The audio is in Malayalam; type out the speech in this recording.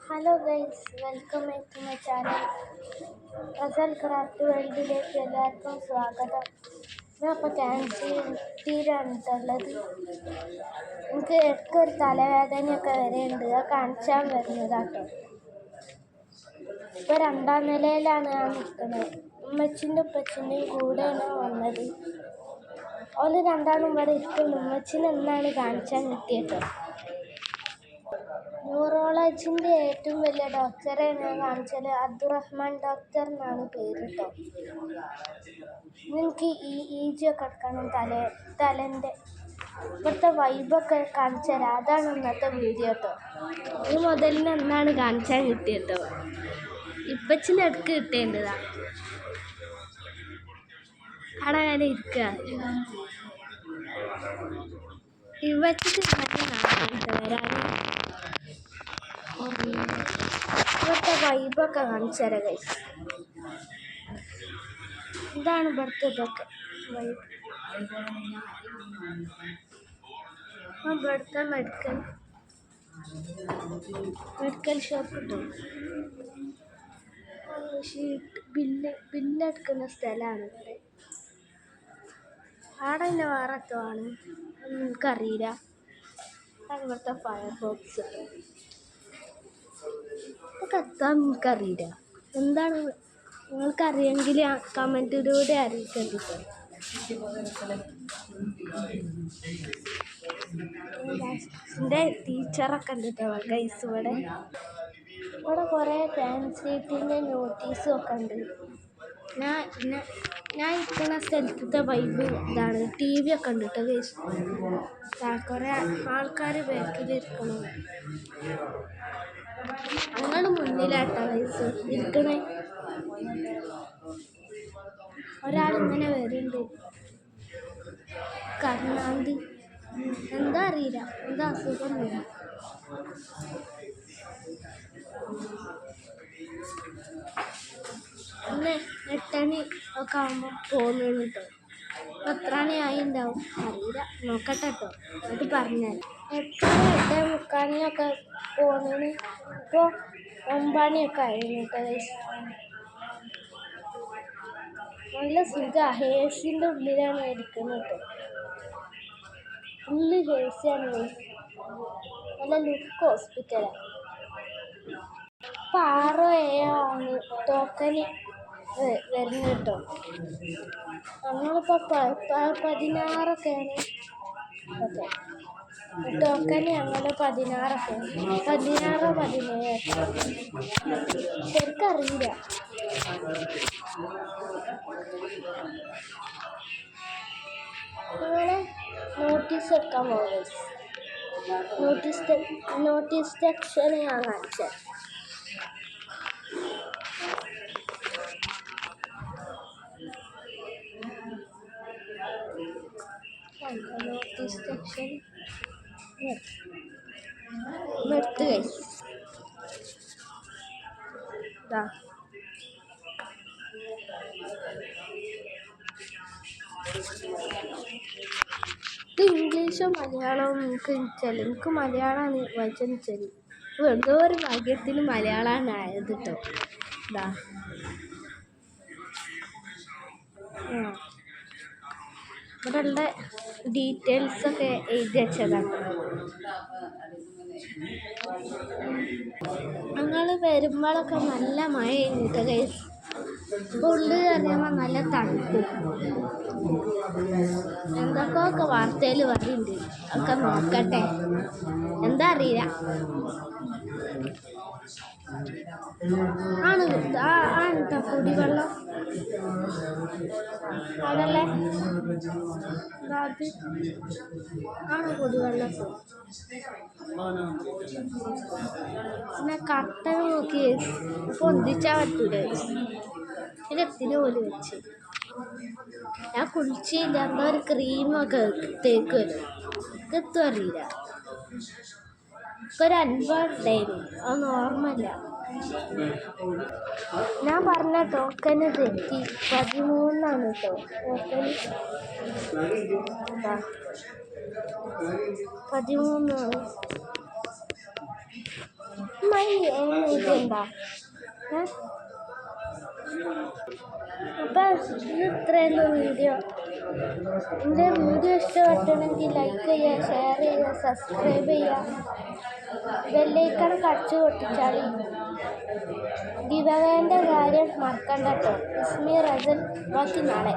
Hello guys, welcome back to my channel. Rasal craft വേൾഡിലേക്ക് എല്ലാവർക്കും സ്വാഗതം. ഞാൻ ഇപ്പോൾ ക്യാൻറ്റീനാണ് ഉള്ളത്. എനിക്ക് ഒരു തലവേദനയൊക്കെ വരെയുണ്ട്. അത് കാണിച്ചാൽ വരുന്നതാട്ടോ. ഇപ്പോൾ 2ാം നിലയിലാണ് ഞാൻ നിൽക്കുന്നത്. ഉമ്മച്ചിൻ്റെ ഉപ്പച്ചിൻ്റെയും കൂടെയാണ് വന്നത്. ഓല് രണ്ടാളും ഇവിടെ ഇരിക്കുന്നു. ഉമ്മച്ചിനെ എന്നാണ് കാണിച്ചാൽ കിട്ടിയത്. ന്യൂറോളജിൻ്റെ ഏറ്റവും വലിയ ഡോക്ടറെ ഞാൻ കാണിച്ചത് അബ്ദുറഹ്മാൻ ഡോക്ടർ എന്നാണ് പേര് കേട്ടോ. എനിക്ക് EEG ഒക്കെ എടുക്കണം തലേൻ്റെ. ഇവിടുത്തെ വൈബൊക്കെ കാണിച്ചു തരാം. അതാണ് ഇന്നത്തെ വീഡിയോ കേട്ടോ. ഈ മുതലിന് എന്നാണ് കാണിച്ചാൽ കിട്ടിയത് കേട്ടോ. ഇപ്പച്ചിന് ഇടയ്ക്ക് കിട്ടേണ്ടതാ. അവിടെ അങ്ങനെ ഇരിക്കുക. ഇവച്ചിട്ട് വരാൻ ഇവിടുത്തെ വൈബൊക്കെ കാണിച്ചു തരാം ഗൈസ്. ഇതാണ് ഇവിടുത്തെ ഇതൊക്കെ വൈബ്. ഇവിടുത്തെ മെഡിക്കൽ ഷോപ്പ് കിട്ടും. ഷീറ്റ് ബില്ലെടുക്കുന്ന സ്ഥലമാണ് ഇവിടെ. ആടെ തന്നെ വേറെ എത്തോ ആണ് എനിക്കറിയില്ല. അതാണ് ഇവിടുത്തെ ഫയർ ബോക്സ്. ഇതൊക്കെ എത്താൻ എനിക്കറിയില്ല. എന്താണ് നിങ്ങൾക്കറിയെങ്കിൽ കമൻറ്റിലൂടെ അറിയിക്കേണ്ടിട്ടോ. എൻ്റെ ടീച്ചറൊക്കെ ഉണ്ട് കേട്ടോ ഗൈസ്. ഇവിടെ കുറേ ഫാൻസീറ്റിൻ്റെ നോട്ടീസും ഒക്കെ ഉണ്ട്. ഞാൻ ഇരിക്കുന്ന സ്ഥലത്തെ വൈബ് ഇതാണ്. TV ഒക്കെ ഉണ്ട് കേട്ടോ ഗൈസ്. കുറേ ആൾക്കാർ ബാക്കിലിരിക്കണം. ഞങ്ങൾ മുന്നിലാട്ടോ ഗൈസ് ഇരിക്കണേ. ഒരാളിങ്ങനെ വരുന്നുണ്ട്. കർണാന്തി എന്താ അറിയില്ല, എന്താ അസുഖം വരും. പിന്നെ 8 മണി ഒക്കെ ആകുമ്പോൾ പോകുന്നു കേട്ടോ. അപ്പോൾ എത്ര മണിയായി ഉണ്ടാവും അറിയില്ല, നോക്കട്ടെ കേട്ടോ. അത് പറഞ്ഞാൽ 8:45 പോകുന്നതിന് ഇപ്പോൾ 9 മണിയൊക്കെ ആയിരുന്നു കേട്ടോ. നല്ല സുഖമാണ്. ഹേസിൻ്റെ ഉള്ളിലാണ് ഇരിക്കുന്നത് കേട്ടോ. ഫുള്ള് ഹേസിയാണ്. നല്ല ലുക്ക് ഹോസ്പിറ്റലാണ്. ഇപ്പോൾ 6-7 ആണ് ടോക്കന് വരുന്നത് കേട്ടോ. ഞങ്ങളിപ്പോൾ 16ഒക്കെയാണ് ഓക്കെ ടോക്കന്. ഞങ്ങൾ 16ഒക്കെയാണ്. 16-17 ശരിക്കറിയില്ല. നിങ്ങളെ നോട്ടീസ് എടുക്കാൻ പോകും. നോട്ടീസ് സെക്ഷൻ ഞാൻ കാണിച്ചത്. നോട്ടീസ് സെക്ഷൻ നിർത്ത് ഗൈസ്. ഇത് ഇംഗ്ലീഷോ മലയാളവും എനിക്ക് മലയാളമാണ് വായിച്ചെന്ന് വെച്ചാൽ എന്തോ ഒരു ഭാഗ്യത്തിന് മലയാളമാണ് ആയത് കേട്ടോ. ഇവിടെയുള്ള ഡീറ്റെയിൽസൊക്കെ എഴുതി വെച്ചതാണ്. ഞങ്ങൾ വരുമ്പോഴൊക്കെ നല്ല മഴ കഴിഞ്ഞിട്ട് ഗൈസ്. ഇപ്പോൾ ഉള്ളിൽ അറിയുമ്പോൾ നല്ല തണുപ്പ്. എന്തൊക്കെയൊക്കെ വാർത്തയിൽ പറയുന്നുണ്ട്. ഒക്കെ നോക്കട്ടെ, എന്താ അറിയില്ല. ആണ് കേട്ടോ കുടിവെള്ളം അതല്ലേ. അത് ആണ് കുടിവെള്ളം. പിന്നെ കട്ടൻ നോക്കി പൊന്തിച്ചാൽ പറ്റൂലേ. ഇതിന് പോലും വെച്ച് ഞാൻ കുളിച്ചില്ല. എന്താ ഒരു ക്രീമൊക്കെ തേക്കുമല്ലോ, ഇതെത്തും അറിയില്ല. ഒരു അനുഭവം ഉണ്ടായിരുന്നു, അതൊന്നും ഓർമ്മയില്ല. ഞാൻ പറഞ്ഞ ടോക്കന് തെറ്റി. 13 കേട്ടോ ടോക്കന്. 13 ഇതെന്താ അപ്പം ഇത് ഇത്രയുള്ള വീഡിയോ. എൻ്റെ വീഡിയോ ഇഷ്ടപ്പെട്ടുണ്ടെങ്കിൽ ലൈക്ക് ചെയ്യുക, ഷെയർ ചെയ്യുക, സബ്സ്ക്രൈബ് ചെയ്യുക, ബെല്ലൈക്കൺ കടിച്ചു പൊട്ടിച്ചാൽ ഗിവ് അവേൻ്റെ കാര്യം മറക്കണ്ട കേട്ടോ. ഇസ്മി റസൽ ബാക്കി നാളെ.